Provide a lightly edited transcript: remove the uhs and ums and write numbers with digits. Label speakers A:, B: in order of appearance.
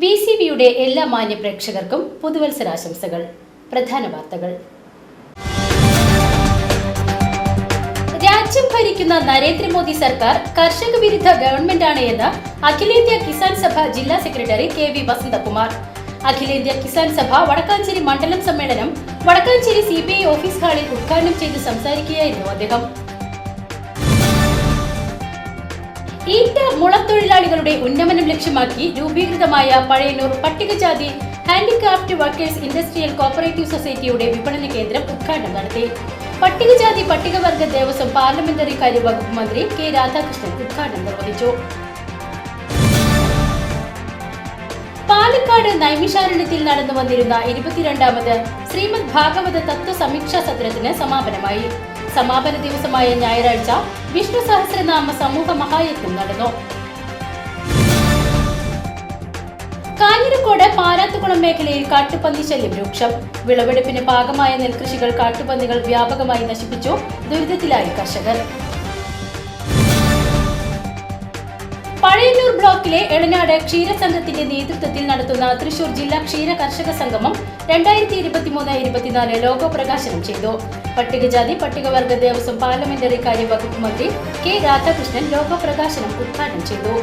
A: BCBയുടെ എല്ലാ മാന്യ പ്രേക്ഷകർക്കും പുതുവത്സരാശംസകൾ. പ്രധാന വാർത്തകൾ. രാജ്യം ഭരിക്കുന്ന നരേന്ദ്രമോദി സർക്കാർ കർഷക വിരുദ്ധ ഗവൺമെന്റാണ് എന്ന് അഖിലേന്ത്യാ കിസാൻ സഭ ജില്ലാ സെക്രട്ടറി KV വസന്തകുമാർ. അഖിലേന്ത്യാ കിസാൻ സഭ വടക്കാഞ്ചേരി മണ്ഡലം സമ്മേളനം വടക്കാഞ്ചേരി CBI ഓഫീസ് ഹാളിൽ ഉദ്ഘാടനം ചെയ്ത് സംസാരിക്കുകയായിരുന്നു അദ്ദേഹം. ഈറ്റ മുളത്തൊഴിലാളികളുടെ ഉന്നമനം ലക്ഷ്യമാക്കി രൂപീകൃതമായ പഴയന്നൂർ പട്ടികജാതി ഹാൻഡിക്രാഫ്റ്റ് വർക്കേഴ്സ് ഇൻഡസ്ട്രിയൽ കോപ്പറേറ്റീവ് സൊസൈറ്റിയുടെ വിപണന കേന്ദ്രം ഉദ്ഘാടനം നടത്തി. പട്ടികജാതി പട്ടികവർഗ ദേവസ്വം പാർലമെന്ററി കാര്യ വകുപ്പ് മന്ത്രി K. രാധാകൃഷ്ണൻ ഉദ്ഘാടനം നിർവഹിച്ചു. പാലക്കാട് നൈമിഷാരണ്യത്തിൽ നടന്നു വന്നിരുന്ന 22ാമത് ശ്രീമദ് ഭാഗവത തത്വ സമീക്ഷാ സത്രത്തിന് സമാപനമായി. സമാപന ദിവസമായ ഞായറാഴ്ച വിഷ്ണു സഹസ്രനാമ സമൂഹ മഹായജ്ഞം നടന്നു. കാഞ്ഞിരക്കോട് പാരാത്തുകുളം മേഖലയിൽ കാട്ടുപന്നി ശല്യം രൂക്ഷം. വിളവെടുപ്പിന് പാകമായ നെൽകൃഷികൾ കാട്ടുപന്നികൾ വ്യാപകമായി നശിപ്പിച്ചു. ദുരിതത്തിലായി കർഷകർ. പഴയന്നൂർ ബ്ലോക്കിലെ എളനാട് ക്ഷീരസംഘത്തിന്റെ നേതൃത്വത്തിൽ നടത്തുന്ന തൃശൂർ ജില്ലാ ക്ഷീര കർഷക സംഗമം 2023-24 ലോഗോ പ്രകാശനം ചെയ്തു. പട്ടികജാതി പട്ടികവർഗ ദേവസ്വം പാർലമെന്ററി കാര്യ വകുപ്പ് മന്ത്രി K. രാധാകൃഷ്ണൻ ലോഗോ പ്രകാശനം ഉദ്ഘാടനം ചെയ്തു.